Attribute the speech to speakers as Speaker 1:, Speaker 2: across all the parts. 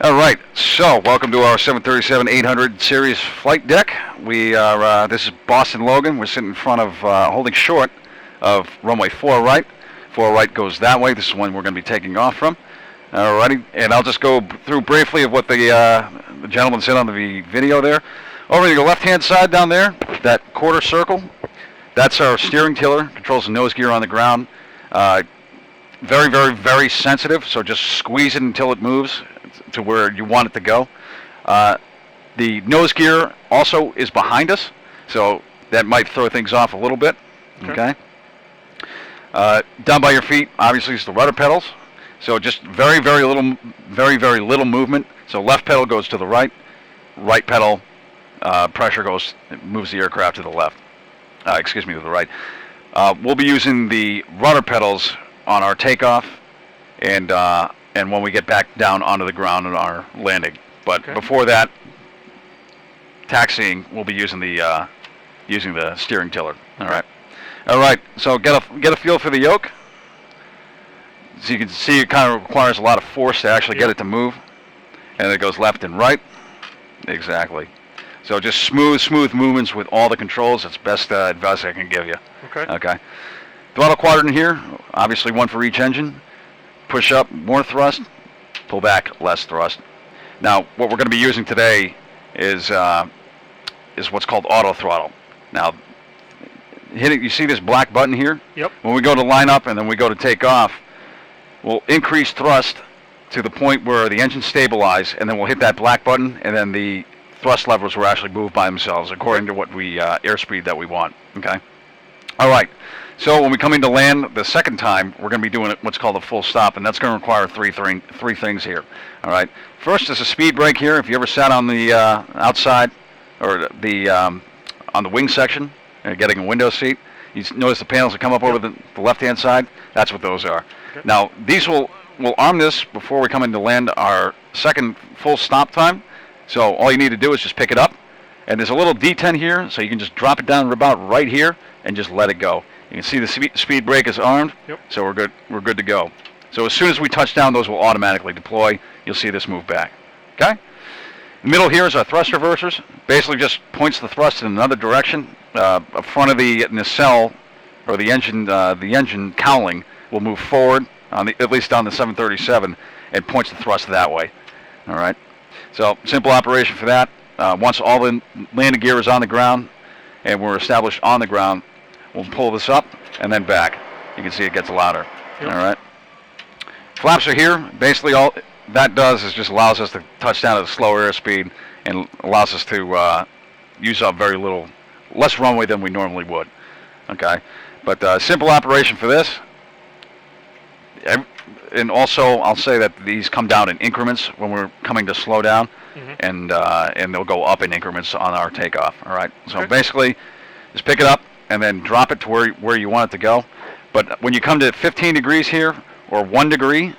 Speaker 1: All right, so welcome to our 737-800 series flight deck. We are, this is Boston Logan. We're sitting in front of, holding short of runway 4 right. 4 right goes that way. This is one we're going to be taking off from. All righty, and I'll just go through briefly of what the gentleman said on the video there. Over to the left-hand side down there, that quarter circle, that's our steering tiller, controls the nose gear on the ground. Very, very, very sensitive, so just squeeze it until it moves to where you want it to go. The nose gear also is behind us, so that might throw things off a little bit. Okay. Down by your feet, obviously, is the rudder pedals. So just very, very little movement. So left pedal goes to the right, right pedal pressure moves the aircraft to the left. To the right. We'll be using the rudder pedals on our takeoff and when we get back down onto the ground on our landing. But before that, taxiing, we'll be using the steering tiller. All right. So get a feel for the yoke. So you can see it kind of requires a lot of force to actually get it to move, and it goes left and right. Exactly. So just smooth movements with all the controls. That's best advice I can give you. Okay. Throttle quadrant here, obviously one for each engine. Push up, more thrust. Pull back, less thrust. Now, what we're going to be using today is what's called auto throttle. Now, hit it. You see this black button here?
Speaker 2: Yep.
Speaker 1: When we go to line up and then we go to take off, we'll increase thrust to the point where the engine stabilizes, and then we'll hit that black button, and then the thrust levers will actually move by themselves according to what we airspeed that we want. Okay. All right. So when we come into land the second time, we're going to be doing what's called a full stop, and that's going to require three things here. All right. First is a speed brake here. If you ever sat on the outside or the on the wing section, getting a window seat, you notice the panels that come up over the left-hand side. That's what those are. Okay. Now these we'll arm this before we come into land our second full stop time. So all you need to do is just pick it up, and there's a little detent here, so you can just drop it down about right here and just let it go. You can see the speed brake is armed, so we're good. We're good to go. So as soon as we touch down, those will automatically deploy. You'll see this move back. Okay. In the middle here is our thrust reversers. Basically, just points the thrust in another direction. Up front of the nacelle or the engine cowling will move forward at least on the 737, and points the thrust that way. All right. So simple operation for that. Once all the landing gear is on the ground and we're established on the ground, we'll pull this up and then back. You can see it gets louder. All right. Flaps are here. Basically, all that does is just allows us to touch down at a slower airspeed and allows us to use up less runway than we normally would. Okay. But simple operation for this. And also, I'll say that these come down in increments when we're coming to slow down, and they'll go up in increments on our takeoff. All right. So basically, just pick it up and then drop it to where you want it to go. But when you come to 15 degrees here or 1 degree,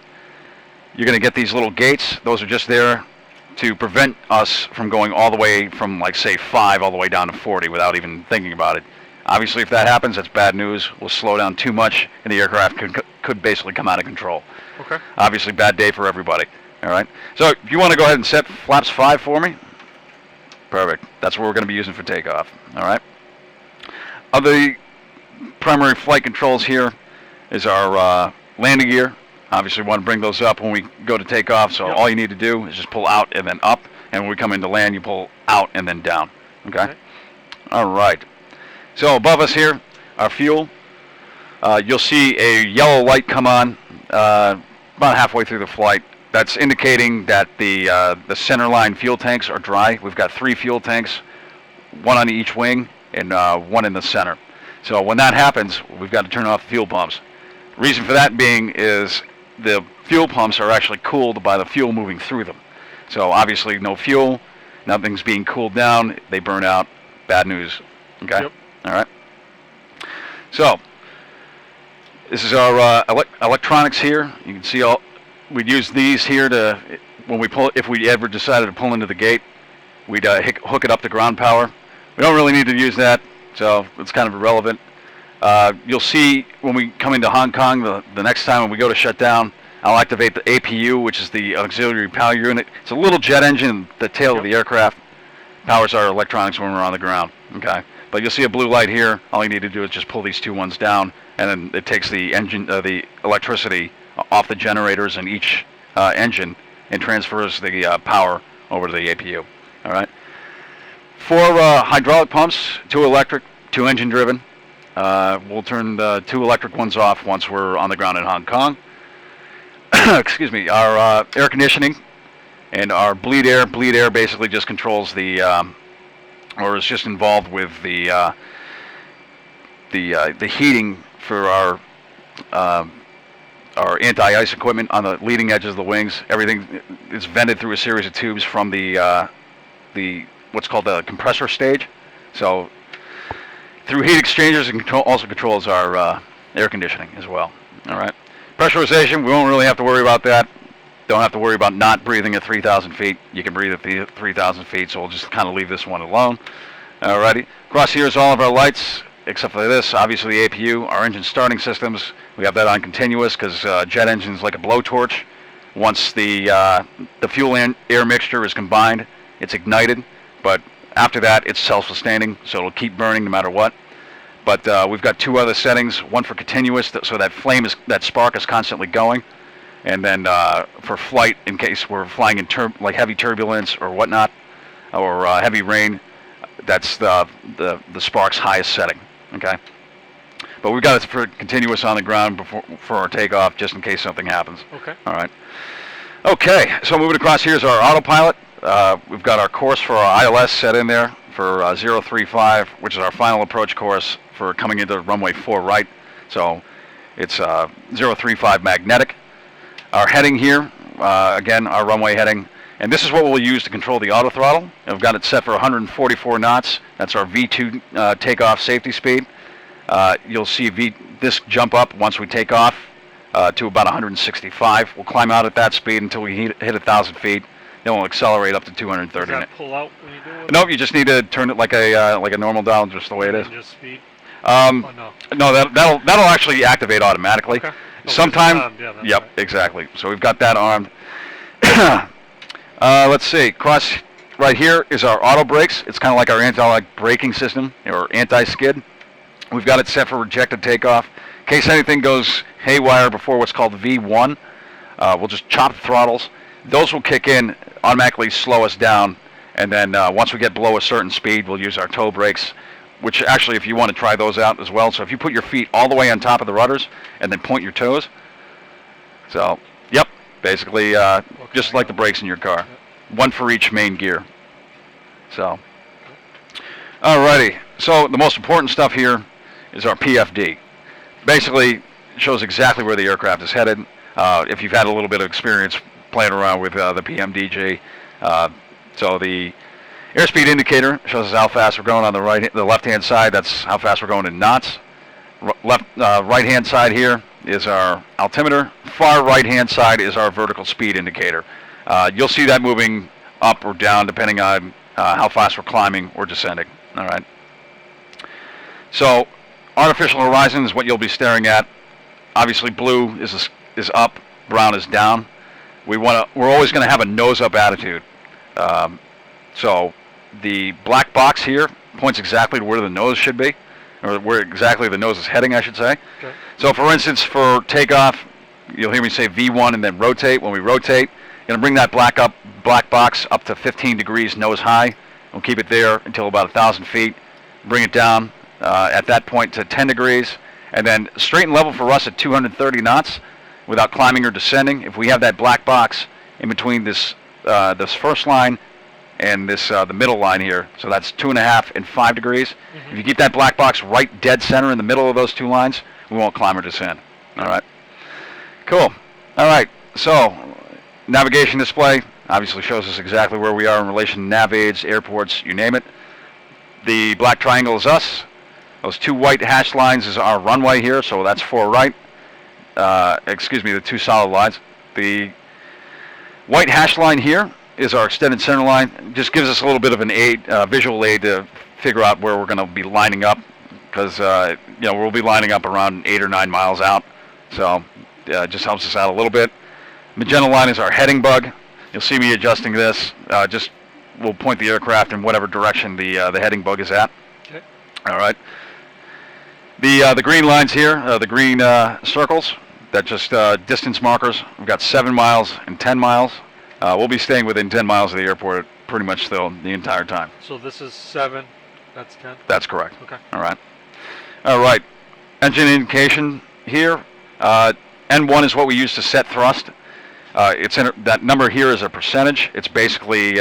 Speaker 1: you're going to get these little gates. Those are just there to prevent us from going all the way from, like, say 5 all the way down to 40 without even thinking about it. Obviously, if that happens, that's bad news. We'll slow down too much, and the aircraft could basically come out of control.
Speaker 2: Okay.
Speaker 1: Obviously, bad day for everybody. All right. So if you want to go ahead and set flaps 5 for me, perfect. That's what we're going to be using for takeoff. All right. Of the primary flight controls here is our landing gear. Obviously, we want to bring those up when we go to take off. So all you need to do is just pull out and then up, and when we come into land, you pull out and then down. Okay. All right. So above us here, our fuel. You'll see a yellow light come on about halfway through the flight. That's indicating that the centerline fuel tanks are dry. We've got 3 fuel tanks, 1 on each wing and 1 in the center. So when that happens, we've got to turn off the fuel pumps. Reason for that being is the fuel pumps are actually cooled by the fuel moving through them. So obviously no fuel, nothing's being cooled down, they burn out. Bad news. Okay?
Speaker 2: Yep.
Speaker 1: All right. So this is our electronics here. You can see we'd use these here to when we pull. If we ever decided to pull into the gate, we'd hook it up to ground power. We don't really need to use that, so it's kind of irrelevant. You'll see when we come into Hong Kong the next time when we go to shut down, I'll activate the APU, which is the auxiliary power unit. It's a little jet engine, the tail of the aircraft. Powers our electronics when we're on the ground. Okay, but you'll see a blue light here. All you need to do is just pull these two ones down, and then it takes the engine, the electricity off the generators in each engine and transfers the power over to the APU. All right. 4 hydraulic pumps, 2 electric, 2 engine driven. We'll turn the 2 electric ones off once we're on the ground in Hong Kong. Excuse me. Our air conditioning and our bleed air. Bleed air basically just controls the, or is just involved with the heating for our anti-ice equipment on the leading edges of the wings. Everything is vented through a series of tubes from the what's called the compressor stage. So through heat exchangers, it also controls our air conditioning as well. All right. Pressurization, we won't really have to worry about that. Don't have to worry about not breathing at 3,000 feet. You can breathe at 3,000 feet, so we'll just kind of leave this one alone. Alrighty. Across here is all of our lights, except for this, obviously the APU. Our engine starting systems, we have that on continuous because jet engine's like a blowtorch. Once the fuel and air mixture is combined, it's ignited. But after that, it's self-sustaining, so it'll keep burning no matter what. But we've got 2 other settings, one for continuous, so that spark is constantly going. And then for flight, in case we're flying in like heavy turbulence or whatnot, or heavy rain, that's the spark's highest setting. Okay. But we've got it for continuous on the ground for our takeoff, just in case something happens.
Speaker 2: Okay.
Speaker 1: All right. Okay. So moving across here is our autopilot. We've got our course for our ILS set in there for 035, which is our final approach course for coming into runway 4 right. So it's 035 magnetic. Our heading here, again, our runway heading, and this is what we'll use to control the auto throttle. I've got it set for 144 knots. That's our V2 takeoff safety speed. You'll see this jump up once we take off to about 165. We'll climb out at that speed until we hit 1,000 feet. Then we'll accelerate up to 230.
Speaker 2: Does that pull out when you do it?
Speaker 1: Nope, you just need to turn it like a normal dial, just the way it is.
Speaker 2: Just speed?
Speaker 1: No, that'll actually activate automatically.
Speaker 2: Okay.
Speaker 1: Sometime.
Speaker 2: Yeah,
Speaker 1: yep,
Speaker 2: right.
Speaker 1: exactly. So we've got that armed. Let's see. Cross right here is our auto brakes. It's kind of like our anti-lock braking system or anti-skid. We've got it set for rejected takeoff. In case anything goes haywire before what's called V1, we'll just chop the throttles. Those will kick in, automatically slow us down, and then once we get below a certain speed, we'll use our toe brakes, which actually, if you want to try those out as well. So if you put your feet all the way on top of the rudders and then point your toes. So, yep, basically just like the brakes in your car. One for each main gear. So, alrighty. So the most important stuff here is our PFD. Basically, it shows exactly where the aircraft is headed. If you've had a little bit of experience playing around with the PMDG. So the airspeed indicator shows us how fast we're going on the left-hand side. That's how fast we're going in knots. Right-hand side here is our altimeter. Far right-hand side is our vertical speed indicator. You'll see that moving up or down depending on how fast we're climbing or descending. All right. So artificial horizon is what you'll be staring at. Obviously, blue is up, brown is down. We're always going to have a nose-up attitude. So the black box here points exactly to where the nose should be, or where exactly the nose is heading, I should say.
Speaker 2: Okay.
Speaker 1: So for instance, for takeoff, you'll hear me say V1 and then rotate. When we rotate, going to bring that black box up to 15 degrees nose high. We'll keep it there until about 1,000 feet. Bring it down at that point to 10 degrees, and then straight and level for us at 230 knots without climbing or descending. If we have that black box in between this first line and this the middle line here, so that's 2.5 and 5 degrees.
Speaker 2: Mm-hmm.
Speaker 1: If you keep that black box right dead center in the middle of those two lines, we won't climb or descend. All right. Cool. All right. So navigation display obviously shows us exactly where we are in relation to nav aids, airports, you name it. The black triangle is us. Those 2 white hashed lines is our runway here, so that's 4 right. The 2 solid lines. The white hash line here is our extended center line. It just gives us a little bit of an aid, visual aid to figure out where we're going to be lining up, because we'll be lining up around 8 or 9 miles out. So it just helps us out a little bit. Magenta line is our heading bug. You'll see me adjusting this. Just we'll point the aircraft in whatever direction the heading bug is at.
Speaker 2: Okay.
Speaker 1: All right. The green lines here, the green circles, that just distance markers. We've got 7 miles and 10 miles. We'll be staying within 10 miles of the airport pretty much still the entire time.
Speaker 2: So this is 7, that's 10?
Speaker 1: That's correct.
Speaker 2: Okay.
Speaker 1: All right. All right. Engine indication here. N1 is what we use to set thrust. That number here is a percentage. It's basically,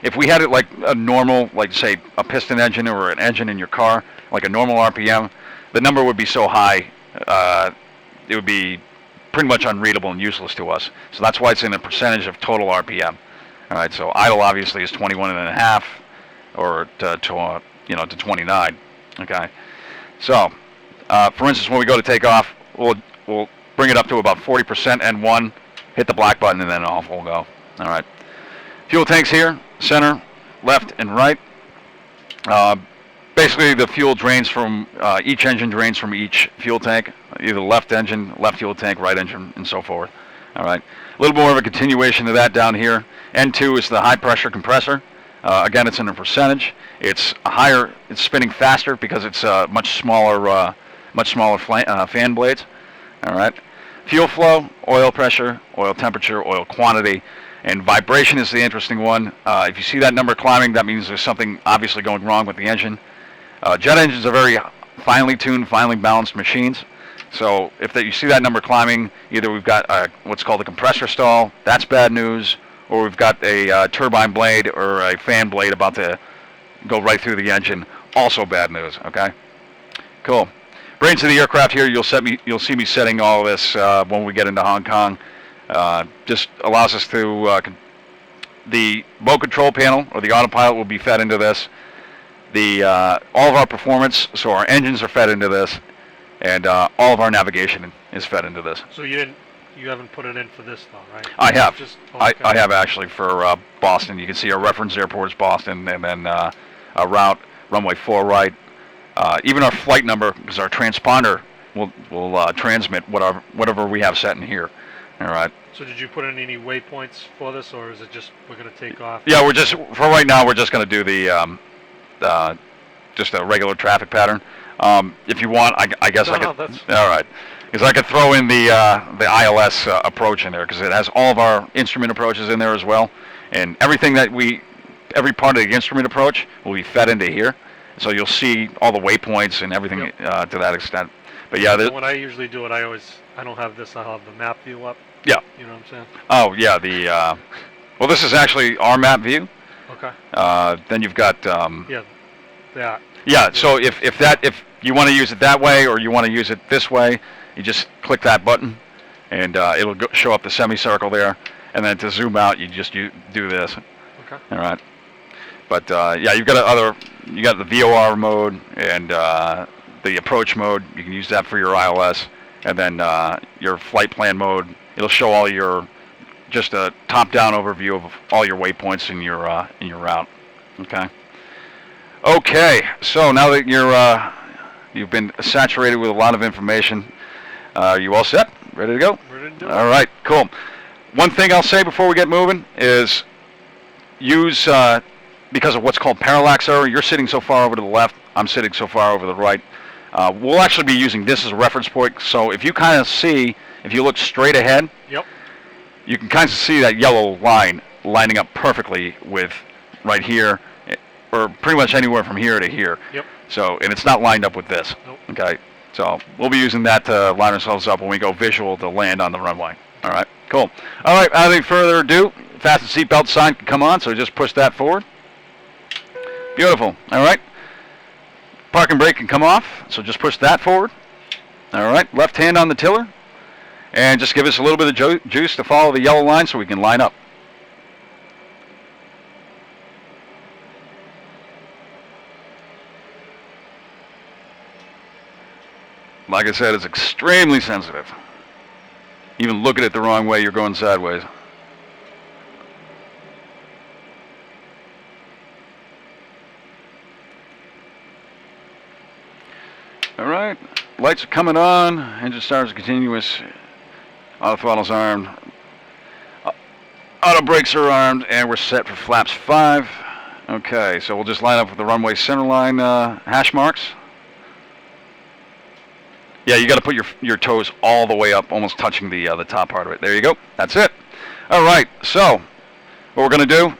Speaker 1: if we had it like a normal, like say a piston engine or an engine in your car, like a normal RPM, the number would be so high, it would be pretty much unreadable and useless to us. So that's why it's in a percentage of total RPM. All right, so idle obviously is 21.5 or to 29. Okay, so for instance, when we go to take off, we'll bring it up to about 40% N1, hit the black button, and then off we'll go. All right, fuel tanks here, center, left, and right. Basically, the fuel drains from each engine drains from each fuel tank, either left engine, left fuel tank, right engine, and so forth. All right, a little more of a continuation of that down here. N2 is the high pressure compressor. Again, it's in a percentage. It's higher. It's spinning faster because it's much smaller fan blades. All right, fuel flow, oil pressure, oil temperature, oil quantity. And vibration is the interesting one. If you see that number climbing, that means there's something obviously going wrong with the engine. Jet engines are very finely tuned, finely balanced machines. So if you see that number climbing, either we've got what's called a compressor stall, that's bad news, or we've got a turbine blade or a fan blade about to go right through the engine, also bad news, okay? Cool. Brains of the aircraft here, you'll see me setting all of this when we get into Hong Kong. Just allows us to, the boat control panel or the autopilot will be fed into this. All of our performance, so our engines are fed into this, and all of our navigation is fed into this.
Speaker 2: So you haven't put it in for this though, right?
Speaker 1: I have.
Speaker 2: Okay.
Speaker 1: I have actually for Boston. You can see our reference airport is Boston, and then our route, runway 4 right. Even our flight number, because our transponder will transmit whatever we have set in here. All right.
Speaker 2: So did you put in any waypoints for this, or is it just we're going to take off?
Speaker 1: Yeah, for right now we're just going to do the just a regular traffic pattern. If you want, I guess I could. All right, because I could throw in the ILS approach in there, because it has all of our instrument approaches in there as well, and everything every part of the instrument approach will be fed into here. So you'll see all the waypoints and everything to that extent. But yeah,
Speaker 2: when I usually do it, I don't have this. I'll have the map view up.
Speaker 1: Yeah.
Speaker 2: You know what I'm saying?
Speaker 1: Oh yeah, well, this is actually our map view.
Speaker 2: Okay.
Speaker 1: Then you've got
Speaker 2: that.
Speaker 1: Yeah, so if you want to use it that way or you want to use it this way, you just click that button, and it'll show up the semicircle there. And then to zoom out, you do this.
Speaker 2: Okay.
Speaker 1: All right. But yeah, you got the VOR mode and the approach mode. You can use that for your ILS, and then your flight plan mode. It'll show all just a top-down overview of all your waypoints in your route. Okay. Okay. So now that you've been saturated with a lot of information, are you all set? Ready to go?
Speaker 2: Ready to do it.
Speaker 1: All right. Cool. One thing I'll say before we get moving is use because of what's called parallax error. You're sitting so far over to the left. I'm sitting so far over to the right. We'll actually be using this as a reference point. So if you kind of see, if you look straight ahead,
Speaker 2: yep,
Speaker 1: you can kind of see that yellow line lining up perfectly with right here, or pretty much anywhere from here to here.
Speaker 2: Yep.
Speaker 1: So, and it's not lined up with this.
Speaker 2: Nope.
Speaker 1: Okay. So we'll be using that to line ourselves up when we go visual to land on the runway. All right. Cool. All right. Without any further ado, fasten seatbelt sign can come on. So just push that forward. Beautiful. All right. Parking brake can come off. So just push that forward. All right. Left hand on the tiller. And just give us a little bit of juice to follow the yellow line so we can line up. Like I said, it's extremely sensitive. Even look at it the wrong way, you're going sideways. All right, lights are coming on. Engine starts continuous. Auto throttle's armed. auto brakes are armed, and we're set for flaps 5. Okay, so we'll just line up with the runway centerline hash marks. Yeah, you got to put your toes all the way up, almost touching the top part of it. There you go. That's it. All right, so what we're going to do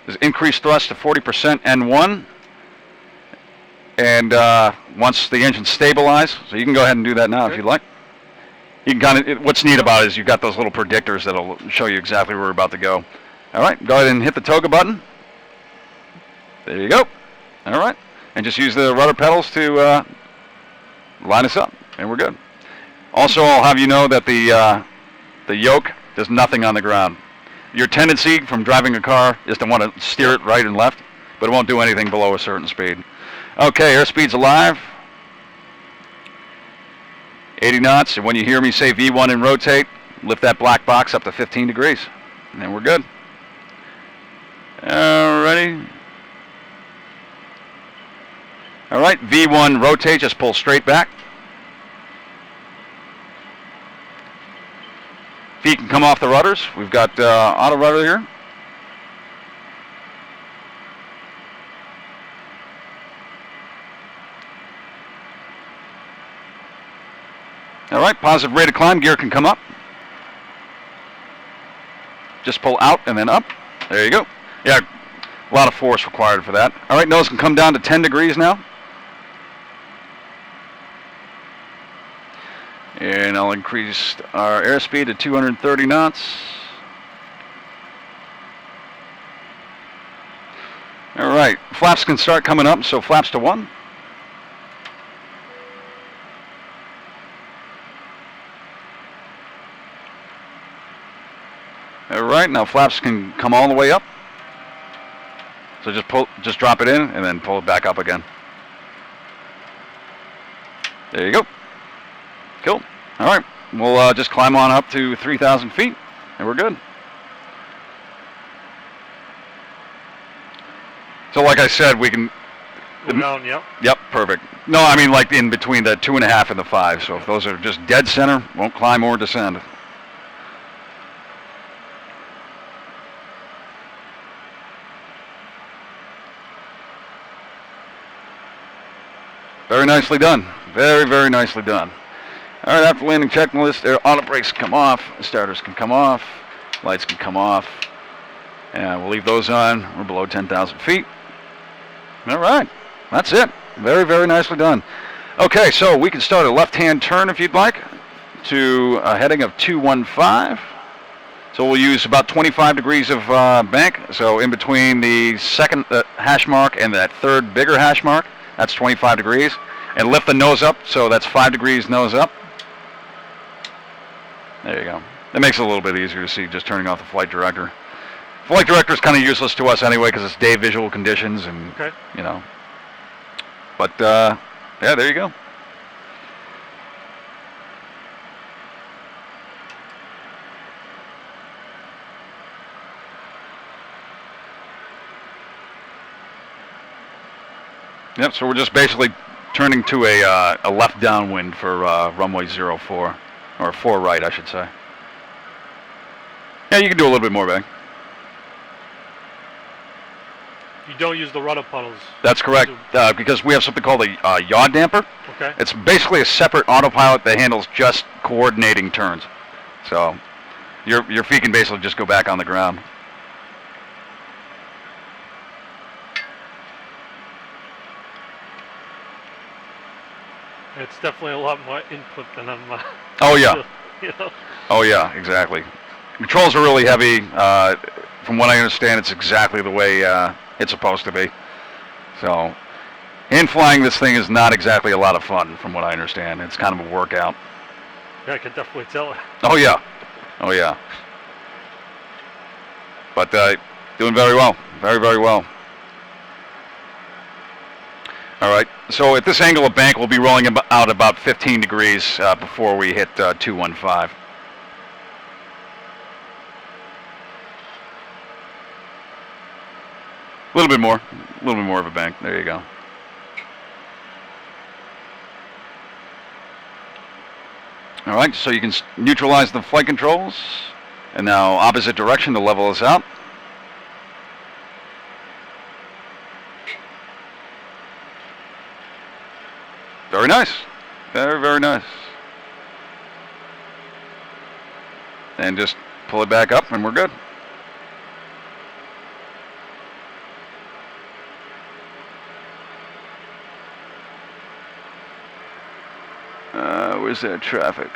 Speaker 1: is increase thrust to 40% N1. And once the engine's stabilized, so you can go ahead and do that now if you'd like. You can what's neat about it is you've got those little predictors that'll show you exactly where we're about to go. All right, go ahead and hit the toga button. There you go. All right, and just use the rudder pedals to line us up, and we're good. Also, I'll have you know that the yoke does nothing on the ground. Your tendency from driving a car is to want to steer it right and left, but it won't do anything below a certain speed. Okay, airspeed's alive. 80 knots, and when you hear me say V1 and rotate, lift that black box up to 15 degrees, and then we're good. Alrighty. Alright, V1 rotate, just pull straight back. Feet can come off the rudders. We've got auto rudder here. All right, positive rate of climb, gear can come up. Just pull out and then up. There you go. Yeah, a lot of force required for that. All right, nose can come down to 10 degrees now. And I'll increase our airspeed to 230 knots. All right, flaps can start coming up, so flaps to 1. All right, now flaps can come all the way up. So just drop it in and then pull it back up again. There you go. Cool. All right, we'll just climb on up to 3,000 feet, and we're good. So like I said, we can...
Speaker 2: Down, yep.
Speaker 1: Yep, perfect. No, I mean like in between the 2.5 and the 5, so if those are just dead center, won't climb or descend. Very nicely done. Very, very nicely done. All right, after landing checklist, auto brakes come off, starters can come off, lights can come off, and we'll leave those on. We're below 10,000 feet. All right, that's it. Very, very nicely done. Okay, so we can start a left-hand turn if you'd like to a heading of 215. So we'll use about 25 degrees of bank. So in between the second hash mark and that third bigger hash mark, that's 25 degrees. And lift the nose up, so that's 5 degrees nose up. There you go. That makes it a little bit easier to see just turning off the flight director. Flight director is kind of useless to us anyway because it's day visual conditions and, you know. But, yeah, there you go. Yep, so we're just basically turning to a left downwind for runway 04, or 4 right, I should say. Yeah, you can do a little bit more, bang.
Speaker 2: You don't use the rudder pedals.
Speaker 1: That's correct, because we have something called a yaw damper.
Speaker 2: Okay.
Speaker 1: It's basically a separate autopilot that handles just coordinating turns. So your feet can basically just go back on the ground.
Speaker 2: It's definitely a lot more input than on my...
Speaker 1: Oh, yeah.
Speaker 2: You know?
Speaker 1: Oh, yeah, exactly. Controls are really heavy. From what I understand, it's exactly the way it's supposed to be. So, hand flying this thing is not exactly a lot of fun, from what I understand. It's kind of a workout.
Speaker 2: Yeah, I can definitely tell.
Speaker 1: Oh, yeah. Oh, yeah. But doing very well. Very, very well. All right, so at this angle of bank, we'll be rolling out about 15 degrees before we hit 215. A little bit more of a bank. There you go. All right, so you can neutralize the flight controls. And now opposite direction to level us out. Very nice. Very, very nice. And just pull it back up and we're good. Where's that traffic?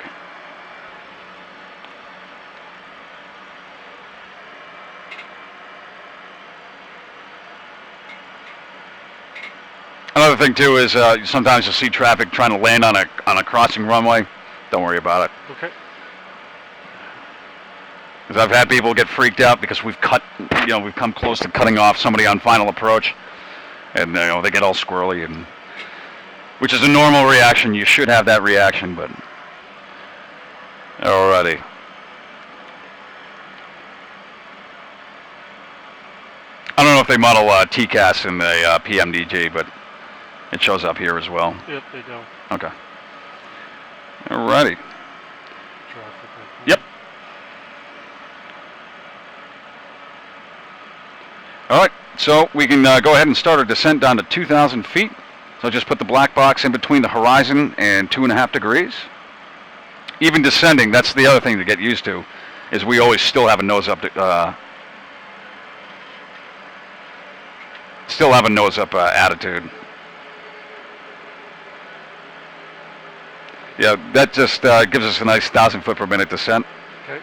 Speaker 1: Another thing too is sometimes you'll see traffic trying to land on a crossing runway. Don't worry about it.
Speaker 2: Okay.
Speaker 1: Because I've had people get freaked out because we've come close to cutting off somebody on final approach, and they get all squirrely, and which is a normal reaction. You should have that reaction, but alrighty. I don't know if they model TCAS in the PMDG, but it shows up here as well.
Speaker 2: Yep, they do.
Speaker 1: Okay. Alrighty.
Speaker 2: Traffic.
Speaker 1: Yep. All right, so we can go ahead and start our descent down to 2,000 feet. So just put the black box in between the horizon and 2.5 degrees. Even descending, that's the other thing to get used to, is we always still have a nose up attitude. Yeah, that just gives us a nice 1,000 foot per minute descent.
Speaker 2: Okay.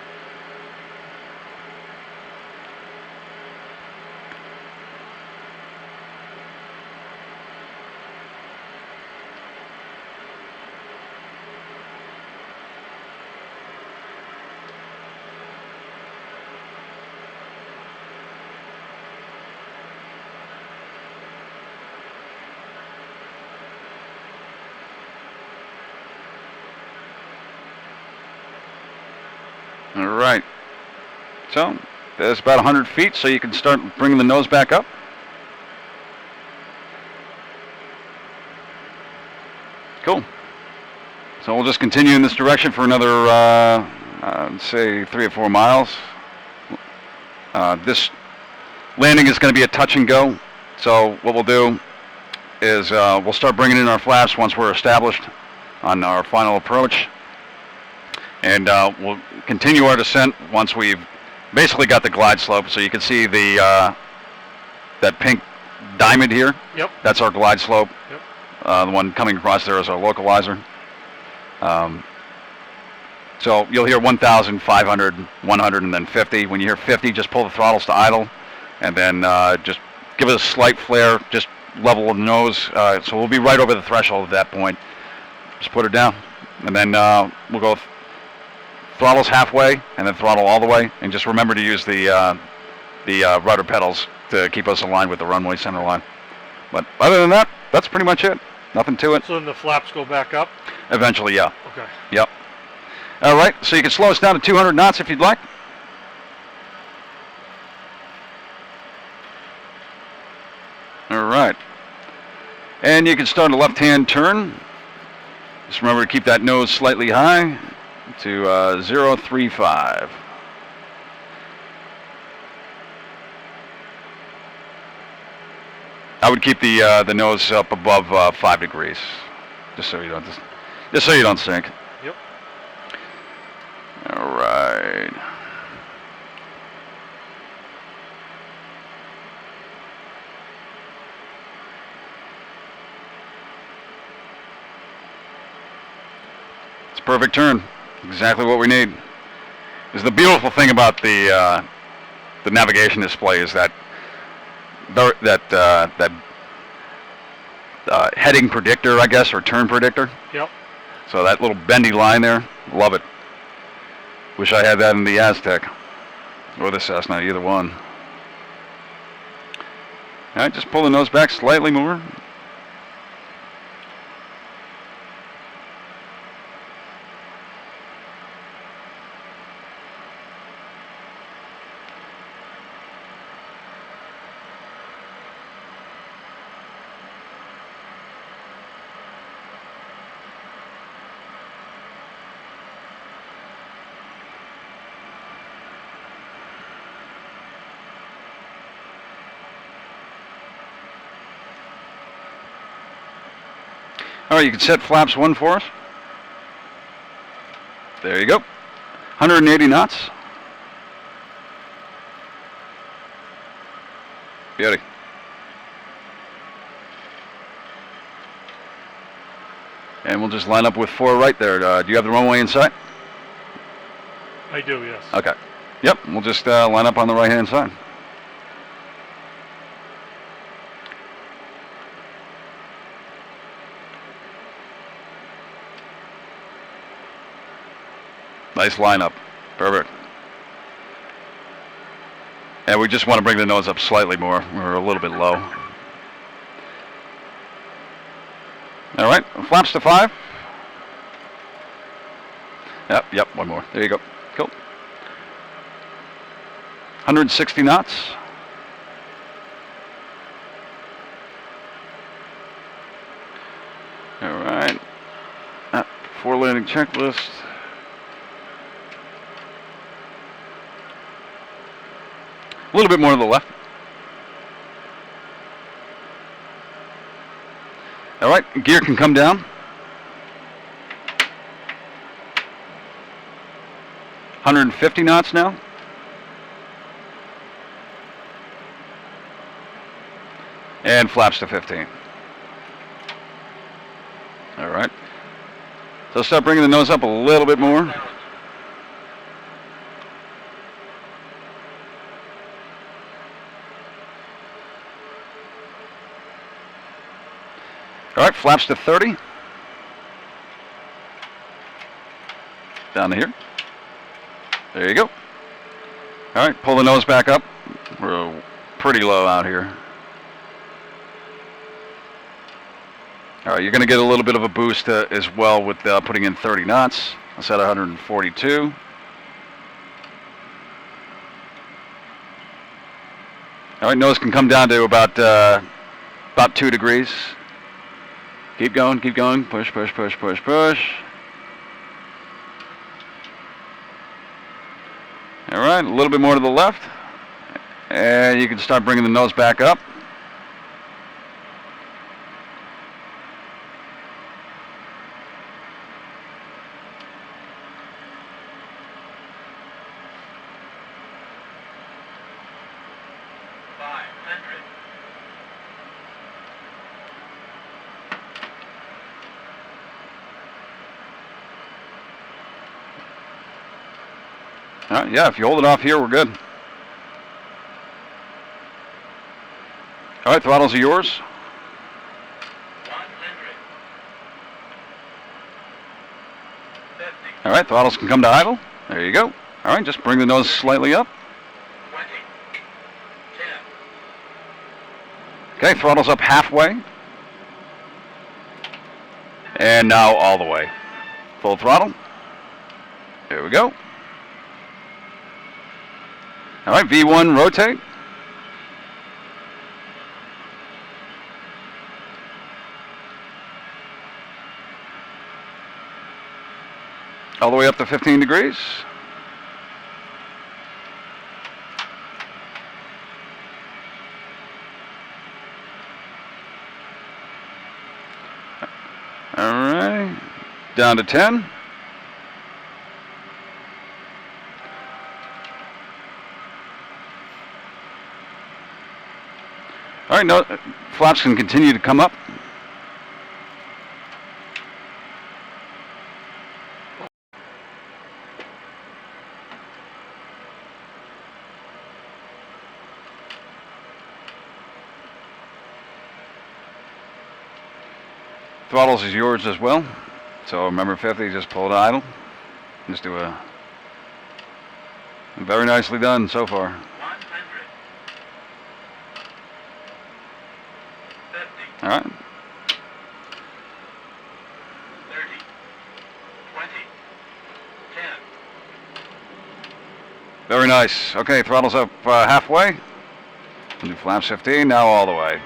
Speaker 1: All right. So there's about 100 feet, so you can start bringing the nose back up. Cool. So we'll just continue in this direction for another, say, 3 or 4 miles. This landing is going to be a touch and go. So what we'll do is we'll start bringing in our flaps once we're established on our final approach. And we'll continue our descent once we've basically got the glide slope. So you can see the that pink diamond here.
Speaker 2: Yep.
Speaker 1: That's our glide slope.
Speaker 2: Yep.
Speaker 1: The one coming across there is our localizer. So you'll hear 1,500, 100, and then 50. When you hear 50, just pull the throttles to idle, and then just give it a slight flare, just level the nose. So we'll be right over the threshold at that point. Just put it down, and then we'll go throttles halfway, and then throttle all the way, and just remember to use the rudder pedals to keep us aligned with the runway center line. But other than that, that's pretty much it. Nothing to it.
Speaker 2: So then the flaps go back up?
Speaker 1: Eventually, yeah.
Speaker 2: Okay.
Speaker 1: Yep. All right, so you can slow us down to 200 knots if you'd like. All right. And you can start a left-hand turn. Just remember to keep that nose slightly high to 035. I would keep the nose up above 5 degrees, just so you don't sink.
Speaker 2: Yep.
Speaker 1: All right. It's a perfect turn. Exactly what we need. Is the beautiful thing about the navigation display is that heading predictor, I guess, or turn predictor.
Speaker 2: Yep.
Speaker 1: So that little bendy line there, love it. Wish I had that in the Aztec or the Cessna, either one. All right, just pull the nose back slightly more. All right, you can set flaps 1 for us. There you go. 180 knots. Beauty. And we'll just line up with 4 right there. Do you have the runway in sight?
Speaker 2: I do, yes.
Speaker 1: Okay. Yep, we'll just line up on the right-hand side. Nice lineup. Perfect. And we just want to bring the nose up slightly more. We're a little bit low. All right, flaps to 5. Yep, 1 more. There you go. Cool. 160 knots. All right. Before landing checklist. A little bit more to the left. All right, gear can come down. 150 knots now. And flaps to 15. All right. So start bringing the nose up a little bit more. All right, flaps to 30. Down to here. There you go. All right, pull the nose back up. We're pretty low out here. All right, you're going to get a little bit of a boost as well with putting in 30 knots. I set 142. All right, nose can come down to about 2 degrees. Keep going, keep going. Push, push, push, push, push. All right, a little bit more to the left. And you can start bringing the nose back up. All right, yeah, if you hold it off here, we're good. All right, throttles are yours.
Speaker 3: 150.
Speaker 1: All right, throttles can come to idle. There you go. All right, just bring the nose slightly up.
Speaker 3: 20. 10.
Speaker 1: Okay, throttles up halfway. And now all the way. Full throttle. There we go. All right, V1 rotate. All the way up to 15 degrees. All right, down to 10. All right, no, flaps can continue to come up. Throttles is yours as well. So remember 50, just pull it idle. Just do a very nicely done so far.
Speaker 3: 100. 50.
Speaker 1: All right.
Speaker 3: 30. 20. 10.
Speaker 1: Very nice. Okay, throttles up halfway. We'll do flaps 15, now all the way.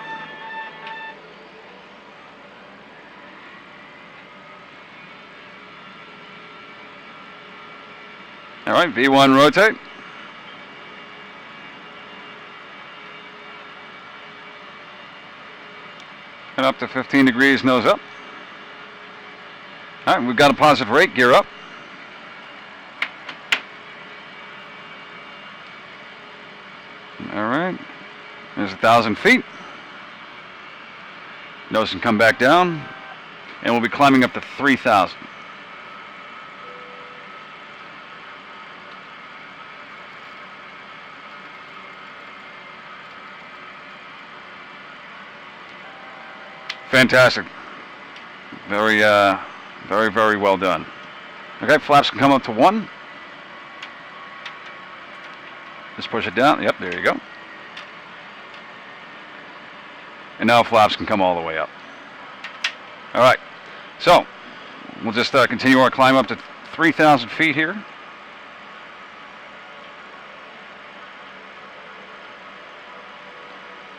Speaker 1: All right, V1 rotate. And up to 15 degrees, nose up. All right, we've got a positive rate. Gear up. All right. There's 1,000 feet. Nose can come back down. And we'll be climbing up to 3,000. Fantastic. Very, very well done. Okay, flaps can come up to 1. Just push it down. Yep, there you go. And now flaps can come all the way up. All right. So, we'll just continue our climb up to 3,000 feet here.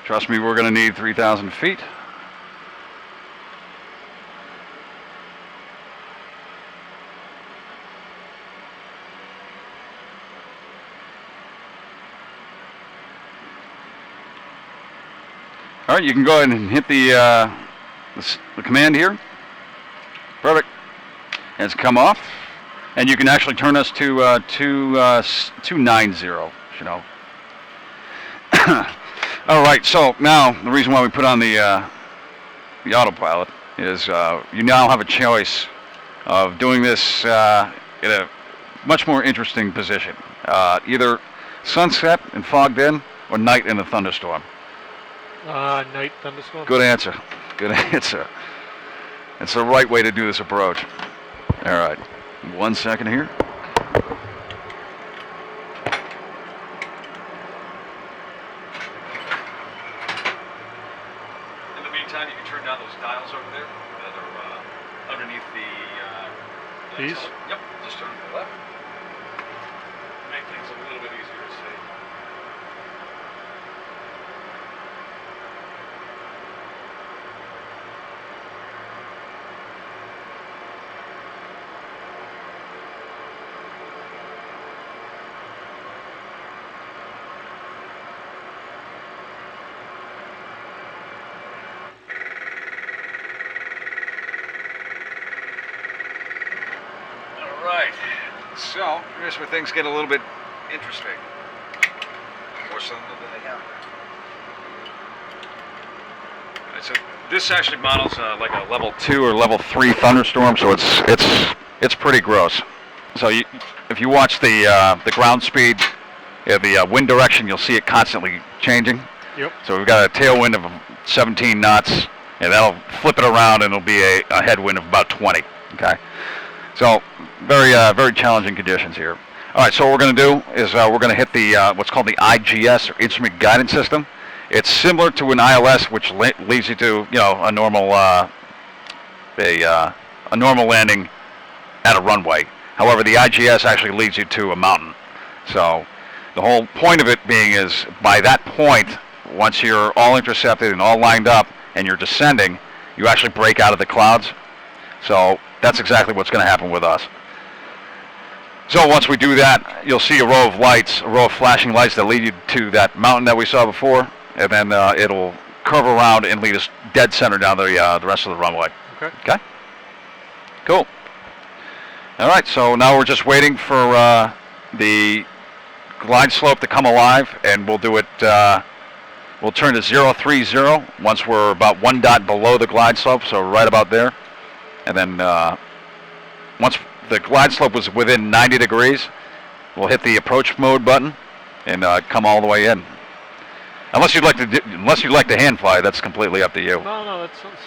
Speaker 1: Trust me, we're going to need 3,000 feet. All right, you can go ahead and hit the command here. Perfect. And it's come off. And you can actually turn us to 290, you know. All right, so now the reason why we put on the autopilot is you now have a choice of doing this in a much more interesting position. Either sunset and fogged in or night in a thunderstorm.
Speaker 2: Night thunderstorm.
Speaker 1: Good answer. Good answer. It's the right way to do this approach. All right. 1 second here. In the meantime, you can turn down those dials over there that are underneath the...
Speaker 2: These?
Speaker 1: Yep. Just turn to the left. Make things a little bit easier to see. Right, so here's where things get a little bit interesting. More so than they have. Right, so this actually models like a level 2 or level 3 thunderstorm, so it's pretty gross. So if you watch the ground speed, the wind direction, you'll see it constantly changing.
Speaker 2: Yep.
Speaker 1: So we've got a tailwind of 17 knots, and that'll flip it around, and it'll be a headwind of about 20. Okay. So very challenging conditions here. All right, so what we're going to do is we're going to hit the what's called the IGS, or Instrument Guidance System. It's similar to an ILS, which leads you to a normal a normal landing at a runway. However, the IGS actually leads you to a mountain. So the whole point of it being is by that point, once you're all intercepted and all lined up and you're descending, you actually break out of the clouds. So that's exactly what's going to happen with us. So once we do that, you'll see a row of lights, a row of flashing lights that lead you to that mountain that we saw before, and then it'll curve around and lead us dead center down the rest of the runway.
Speaker 2: Okay.
Speaker 1: Okay? Cool. All right, so now we're just waiting for the glide slope to come alive, and we'll do it, we'll turn to 030 once we're about 1 dot below the glide slope, so right about there. And then once the glide slope was within 90 degrees, we'll hit the approach mode button and come all the way in. Unless you'd like to hand fly, that's completely up to you.
Speaker 2: No, that sounds.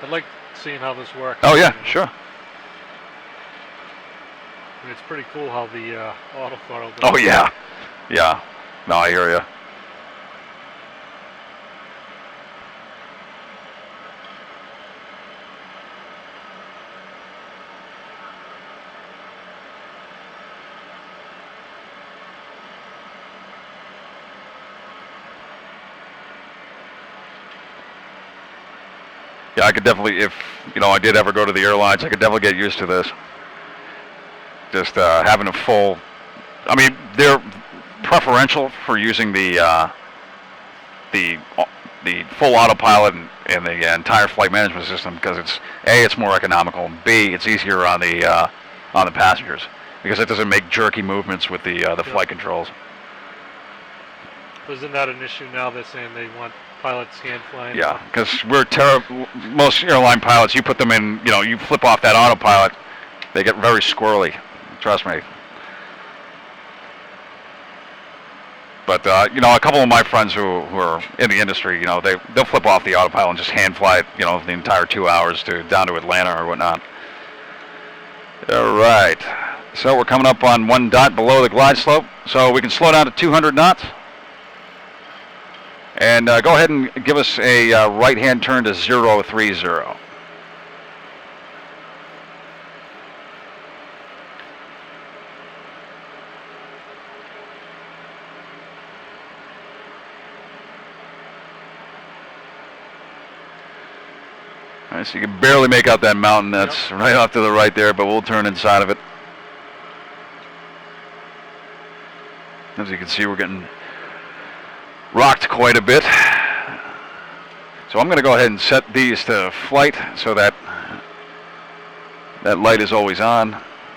Speaker 2: I'd like seeing how this works.
Speaker 1: Oh yeah, sure.
Speaker 2: I mean, it's pretty cool how the autothrottle does.
Speaker 1: Oh yeah, yeah. No, I hear you. Yeah, I could definitely, if I did ever go to the airlines, I could definitely get used to this. Just having a full. I mean, they're preferential for using the the full autopilot and the entire flight management system because it's more economical, and B, it's easier on the passengers because it doesn't make jerky movements with the flight controls.
Speaker 2: Isn't that an issue now? They're saying they want pilots hand flying.
Speaker 1: Yeah, because we're terrible. Most airline pilots, you put them in, you flip off that autopilot, they get very squirrely. Trust me. But a couple of my friends who are in the industry, they'll flip off the autopilot and just hand fly it, the entire 2 hours down to Atlanta or whatnot. All right. So we're coming up on 1 dot below the glide slope. So we can slow down to 200 knots. And go ahead and give us a right-hand turn to 030. All right, so you can barely make out that mountain. That's right off to the right there, but we'll turn inside of it. As you can see, we're getting rocked quite a bit. So I'm going to go ahead and set these to flight so that light is always on.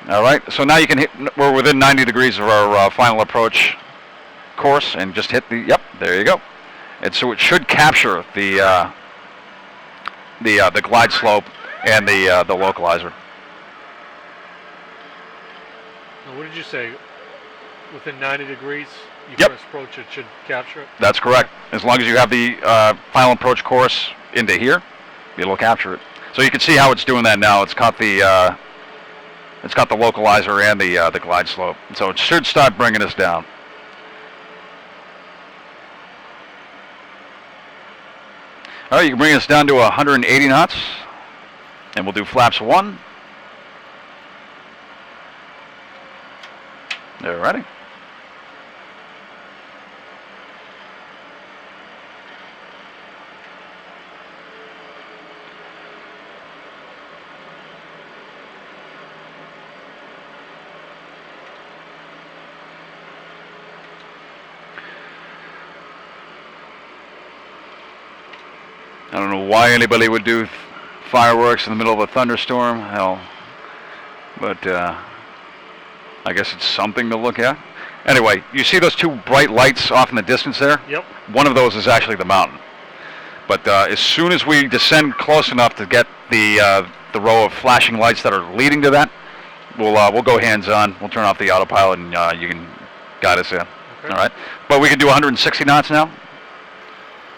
Speaker 1: All right, so now you can hit, we're within 90 degrees of our final approach course, and just hit the, there you go. And so it should capture the glide slope and the localizer.
Speaker 2: Now, what did you say? Within 90 degrees, you
Speaker 1: Yep.
Speaker 2: first approach it should capture it?
Speaker 1: That's correct. As long as you have the final approach course into here, it'll capture it. So you can see how it's doing that now. It's got the localizer and the glide slope. So it should start bringing us down. All right, you can bring us down to 180 knots, and we'll do flaps 1. All righty. I don't know why anybody would do fireworks in the middle of a thunderstorm, hell, but I guess it's something to look at. Anyway, you see those 2 bright lights off in the distance there?
Speaker 2: Yep.
Speaker 1: One of those is actually the mountain. But as soon as we descend close enough to get the row of flashing lights that are leading to that, we'll go hands-on. We'll turn off the autopilot, and you can guide us in.
Speaker 2: Okay.
Speaker 1: All right. But we can do 160 knots now.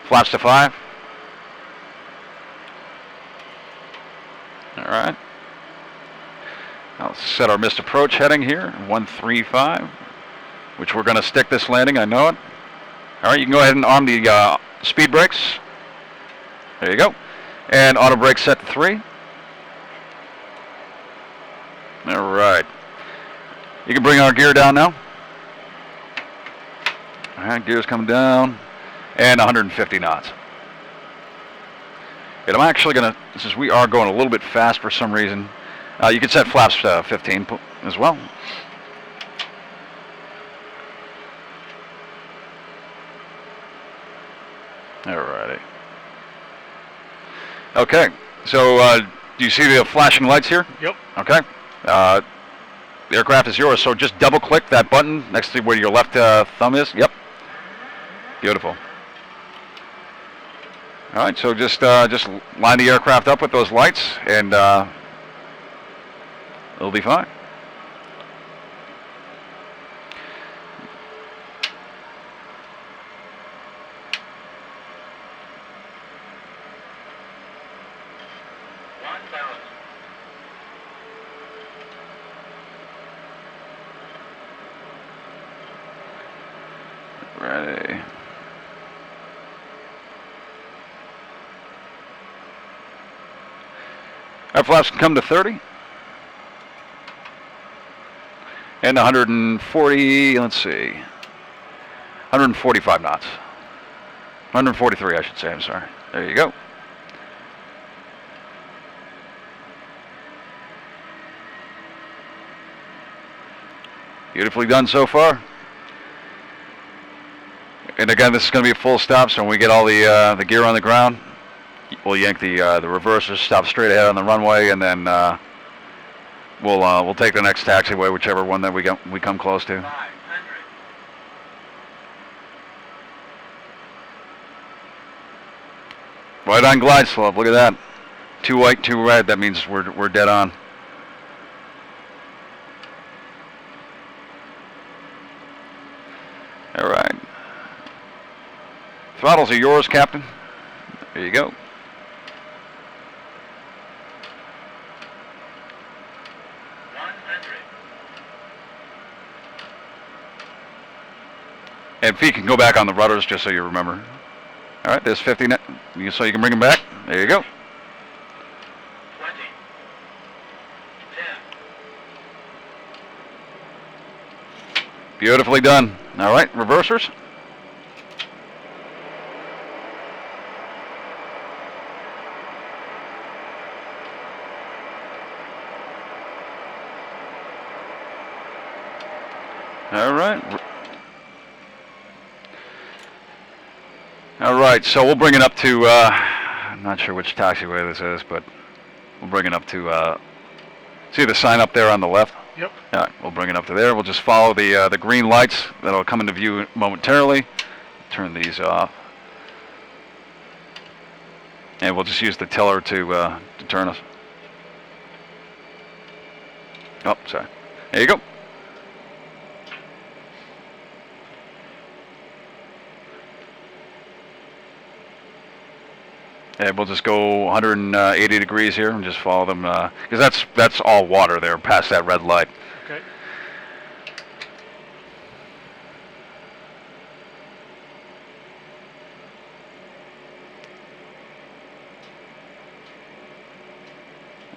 Speaker 1: Flaps to 5. All right. I'll set our missed approach heading here, 135, which we're going to stick this landing, I know it. All right, you can go ahead and arm the speed brakes. There you go. And auto brake set to 3. All right. You can bring our gear down now. All right, gear's coming down. And 150 knots. And I'm actually going to, since we are going a little bit fast for some reason, you can set flaps 15 as well. Alrighty. Okay, so do you see the flashing lights here?
Speaker 2: Yep.
Speaker 1: Okay. The aircraft is yours, so just double click that button next to where your left thumb is. Yep. Beautiful. All right, so just line the aircraft up with those lights, and it'll be fine. Ready. Our flaps can come to 30. And 140, let's see, 145 knots. 143, I should say, I'm sorry. There you go. Beautifully done so far. And again, this is going to be a full stop, so when we get all the gear on the ground, we'll yank the reversers, stop straight ahead on the runway, and then we'll take the next taxiway, whichever one that we come close to.
Speaker 3: 500.
Speaker 1: Right on glide slope. Look at that. 2 white, 2 red. That means we're dead on. All right. Throttles are yours, Captain. There you go. And feet can go back on the rudders, just so you remember. All right, there's 50 net, so you can bring them back. There you go.
Speaker 3: 20. 10.
Speaker 1: Beautifully done. All right, reversers. All right. All right, so we'll bring it up to, I'm not sure which taxiway this is, but we'll bring it up to, see the sign up there on the left?
Speaker 2: Yep.
Speaker 1: All right, we'll bring it up to there. We'll just follow the green lights that'll come into view momentarily. Turn these off. And we'll just use the tiller to turn us. Oh, sorry. There you go. And we'll just go 180 degrees here and just follow them, because that's all water there past that red light.
Speaker 2: Okay.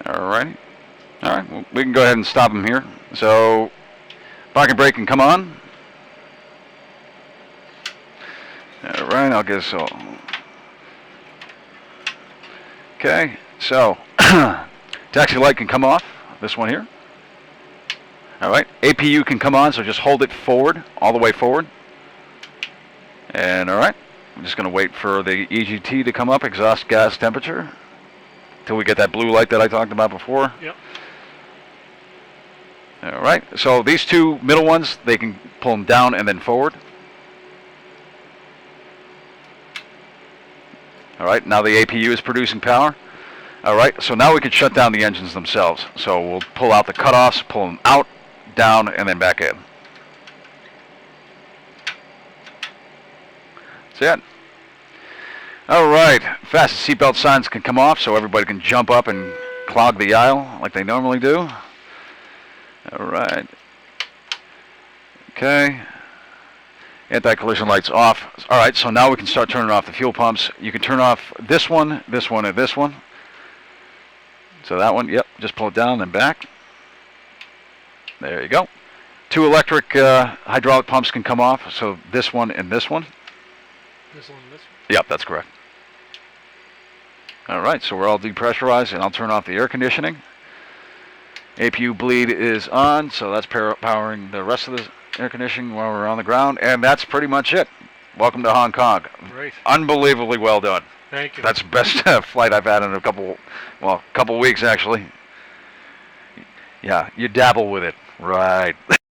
Speaker 1: All right. All right, well, we can go ahead and stop them here. So, parking brake can come on. All right, I'll guess so. Okay, so taxi light can come off, this one here. All right, APU can come on, so just hold it forward, all the way forward. And all right, I'm just gonna wait for the EGT to come up, exhaust gas temperature, till we get that blue light that I talked about before.
Speaker 2: Yep.
Speaker 1: All right, so these two middle ones, they can pull them down and then forward. All right, now the APU is producing power. All right, so now we can shut down the engines themselves. So we'll pull out the cutoffs, pull them out, down, and then back in. That's it. All right, fasten seatbelt signs can come off so everybody can jump up and clog the aisle like they normally do. All right. Okay. Anti-collision lights off. All right, so now we can start turning off the fuel pumps. You can turn off this one, and this one. So that one, yep, just pull it down and back. There you go. 2 electric hydraulic pumps can come off, so this one and this one.
Speaker 2: This one, this one.
Speaker 1: Yep, that's correct. All right, so we're all depressurized, and I'll turn off the air conditioning. APU bleed is on, so that's powering the rest of the air conditioning while we're on the ground, and that's pretty much it. Welcome to Hong Kong.
Speaker 2: Great.
Speaker 1: Unbelievably well done.
Speaker 2: Thank you.
Speaker 1: That's the best flight I've had in a couple weeks, actually. Yeah, you dabble with it. Right.